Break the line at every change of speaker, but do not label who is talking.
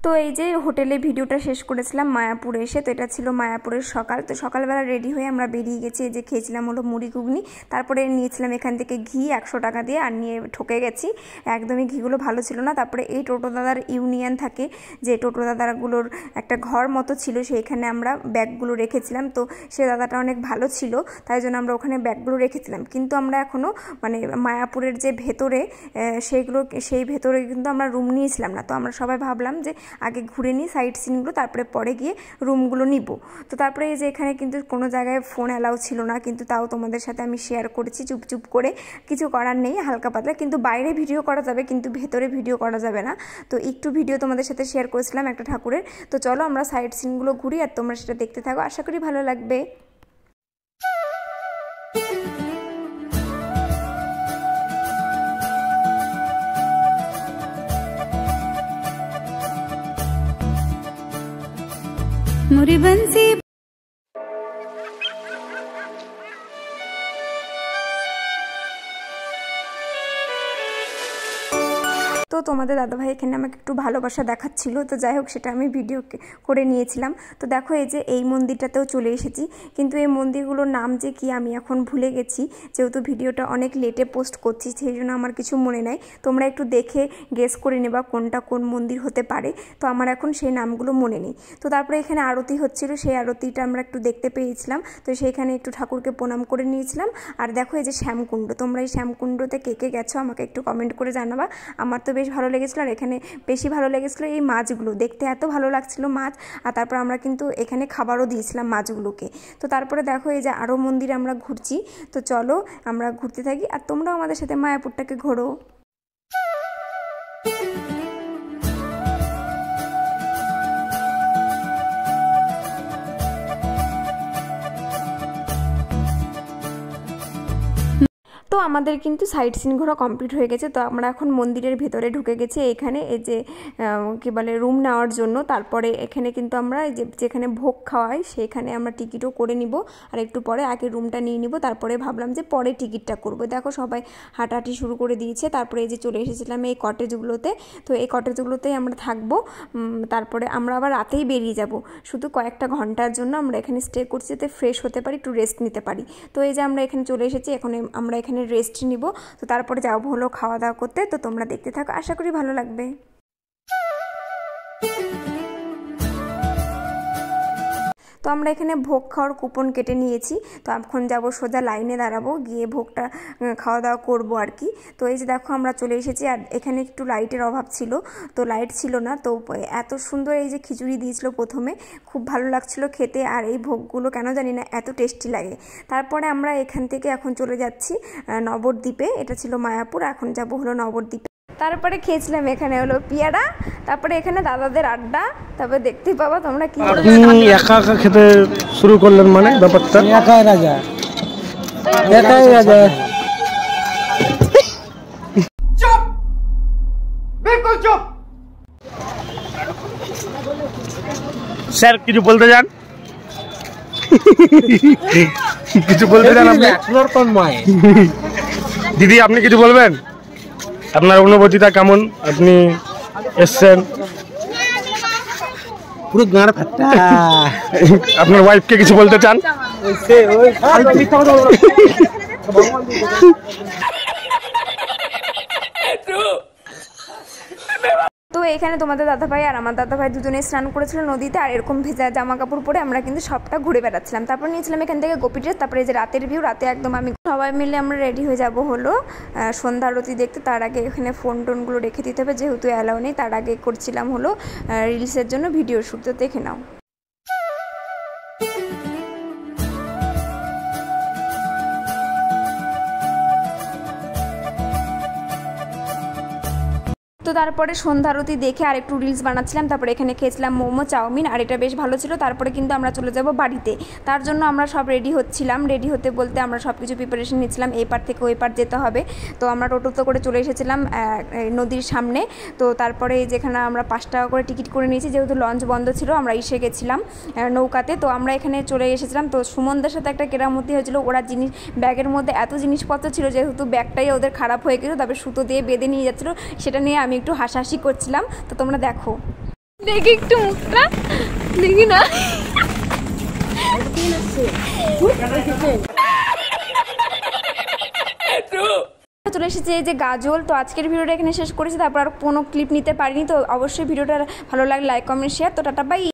তো এই যে হোটেলে ভিডিওটা শেষ করেছিলাম মায়াপুরে এসে। তো এটা ছিল মায়াপুরের সকাল। তো সকালবেলা রেডি হয়ে আমরা বেরিয়ে গেছি। এই যে খেয়েছিলাম হলো মুড়ি ঘুগনি, তারপরে নিয়েছিলাম এখান থেকে ঘি 100 টাকা দিয়ে, আর নিয়ে ঠকে গেছি, একদমই ঘিগুলো ভালো ছিল না। তারপরে এই টোটো দাদার ইউনিয়ন থাকে, যে টোটো দাদাগুলোর একটা ঘর মতো ছিল, সেইখানে আমরা ব্যাগগুলো রেখেছিলাম। তো সে দাদাটা অনেক ভালো ছিল, তাই জন্য আমরা ওখানে ব্যাগগুলো রেখেছিলাম। কিন্তু আমরা এখনও মানে মায়াপুরের যে ভেতরে সেই ভেতরে কিন্তু আমরা রুম নিয়েছিলাম না। তো আমরা সবাই ভাবলাম যে আগে ঘুরে নিই সাইট সিনগুলো, তারপরে পরে গিয়ে রুমগুলো নিব। তো তারপরে এই যে এখানে কিন্তু কোনো জায়গায় ফোন অ্যালাউ ছিল না, কিন্তু তাও তোমাদের সাথে আমি শেয়ার করেছি চুপচুপ করে, কিছু করার নেই, হালকা পাতলা। কিন্তু বাইরে ভিডিও করা যাবে, কিন্তু ভেতরে ভিডিও করা যাবে না। তো একটু ভিডিও তোমাদের সাথে শেয়ার করেছিলাম একটা ঠাকুরের। তো চলো আমরা সাইট সিনগুলো ঘুরি, আর তোমরা সেটা দেখতে থাকো, আশা করি ভালো লাগবে।
मुरी बंसी
তো তোমাদের দাদাভাই এখানে আমাকে একটু ভালোবাসা দেখাচ্ছিল। তো যাই হোক, সেটা আমি ভিডিও করে নিয়েছিলাম। তো দেখো এই যে এই মন্দিরটাতেও চলে এসেছি, কিন্তু এই মন্দিরগুলোর নাম যে কি আমি এখন ভুলে গেছি, যেহেতু ভিডিওটা অনেক লেটে পোস্ট করছি, সেই জন্য আমার কিছু মনে নাই। তোমরা একটু দেখে গেস করে নেবা কোনটা কোন মন্দির হতে পারে। তো আমার এখন সেই নামগুলো মনে নেই। তো তারপরে এখানে আরতি হচ্ছিল, সেই আরতিটা আমরা একটু দেখতে পেয়েছিলাম। তো সেইখানে একটু ঠাকুরকে প্রণাম করে নিয়েছিলাম। আর দেখো এই যে শ্যামকুণ্ড, তোমরা এই শ্যামকুণ্ডতে কে কে গেছো আমাকে একটু কমেন্ট করে জানাবা। আমার তো বেশ ভালো লেগেছিলো। আর এখানে বেশি ভালো লেগেছিলো এই মাছগুলো দেখতে, এত ভালো লাগছিল মাছ। আর তারপর আমরা কিন্তু এখানে খাবারও দিয়েছিলাম মাছগুলোকে। তো তারপরে দেখো এই যে আরও মন্দিরে আমরা ঘুরছি। তো চলো আমরা ঘুরতে থাকি, আর তোমরাও আমাদের সাথে মায়াপুরটাকে ঘোরো। তো আমাদের কিন্তু সাইট সিন ঘোরা কমপ্লিট হয়ে গেছে। তো আমরা এখন মন্দিরের ভেতরে ঢুকে গেছি, এখানে এই যে কী বলে রুম নেওয়ার জন্য। তারপরে এখানে কিন্তু আমরা যেখানে ভোগ খাওয়াই সেখানে আমরা টিকিটও করে নিব, আর একটু পরে আগে রুমটা নিয়ে নিব, তারপরে ভাবলাম যে পরে টিকিটটা করব। দেখো সবাই হাঁটাহাঁটি শুরু করে দিয়েছে। তারপরে এই যে চলে এসেছিলাম এই কটেজগুলোতে। তো এই কটেজগুলোতেই আমরা থাকবো। তারপরে আমরা আবার রাতেই বেরিয়ে যাব, শুধু কয়েকটা ঘন্টার জন্য আমরা এখানে স্টে করছি, যাতে ফ্রেশ হতে পারি, একটু রেস্ট নিতে পারি। তো এই যে আমরা এখানে চলে এসেছি, এখন আমরা এখানে রেস্ট নিব। তো তারপরে যাবো হলো খাওয়া দাওয়া করতে। তো তোমরা দেখতে থাকো, আশা করি ভালো লাগবে। তো আমরা এখানে ভোগ খাওয়ার কুপন কেটে নিয়েছি। তো এখন যাবো সোজা লাইনে দাঁড়াবো, গিয়ে ভোগটা খাওয়া দাওয়া করবো আর কি। তো এই যে দেখো আমরা চলে এসেছি। আর এখানে একটু লাইটের অভাব ছিল, তো লাইট ছিল না। তো এত সুন্দর এই যে খিচুড়ি দিয়েছিল প্রথমে, খুব ভালো লাগছিল খেতে। আর এই ভোগগুলো কেন জানি না এত টেস্টি লাগে। তারপরে আমরা এখান থেকে এখন চলে যাচ্ছি নবদ্বীপে। এটা ছিল মায়াপুর, এখন যাবো হলো নবদ্বীপে। তারপরে খেয়েছিলাম এখানে হলো পিয়ারা, তারপরে এখানে দাদাদের আড্ডা। তারপরে দেখতে পাবা তোমরা কি
একা একা খেতে শুরু করলেন, মানে ব্যাপারটা একাই রাজা, একাই রাজা। চুপ, বিলকুল চুপ। স্যার কিছু বলতে যান, কিছু বলতে যান আপনি? দিদি আপনি কিছু বলবেন? আপনার অনুভূতিটা কেমন? আপনি এসছেন পুরো গাঁড় ফাটা। আপনার ওয়াইফকে কিছু বলতে চান?
তো এখানে তোমাদের দাদাভাই আর আমার দাদাভাই দুজনে স্নান করেছিল নদীতে, আর এরকম ভেজা জামা কাপড় পরে আমরা কিন্তু সবটা ঘুরে বেড়াচ্ছিলাম। তারপর নিয়েছিলাম এখান থেকে গোপী ড্রেস। তারপরে এই যে রাতের ভিউ, রাতে একদম আমি সবাই মিলে আমরা রেডি হয়ে যাব হলো সন্ধ্যা আরতি দেখতে। তার আগে এখানে ফোন টোনগুলো রেখে দিতে হবে, যেহেতু অ্যালাউ নেই। তার আগে করছিলাম হলো রিলসের জন্য ভিডিও শ্যুট। তো দেখে নাও। তো তারপরে সন্ধ্যা আরতি দেখে আর একটু রিলস বানাচ্ছিলাম। তারপরে এখানে খেয়েছিলাম মোমো, চাউমিন, আর এটা বেশ ভালো ছিল। তারপরে কিন্তু আমরা চলে যাব বাড়িতে। তার জন্য আমরা সব রেডি হচ্ছিলাম। রেডি হতে বলতে আমরা সব কিছু প্রিপারেশন নিচ্ছিলাম, এই পার থেকে ওই পার যেতে হবে। তো আমরা টোটোতে করে চলে এসেছিলাম নদীর সামনে। তো তারপরে যেখানে আমরা 5 টাকা করে টিকিট করে নিয়েছি, যেহেতু লঞ্চ বন্ধ ছিল আমরা এসে গেছিলাম নৌকাতে। তো আমরা এখানে চলে এসেছিলাম। তো সুমনদের সাথে একটা কেরামতি হয়েছিল, ওরা ব্যাগের মধ্যে এত জিনিসপত্র ছিল, যেহেতু ব্যাগটাই ওদের খারাপ হয়ে গেছিলো, তারপরে সুতো দিয়ে বেঁধে নিয়ে যাচ্ছিলো, সেটা নিয়ে আমি একটু হাসাহাসি করছিলাম। তো তোমরা দেখো। দেখি একটু মুখটা দেখি না। চলে এসেছে এই যে গাজল। তো আজকের ভিডিওটা এখানে শেষ করেছি, তারপর আর কোনো ক্লিপ নিতে পারিনি। তো অবশ্যই ভিডিওটা ভালো লাগলে লাইক কমেন্ট শেয়ার। তো টাটা বাই।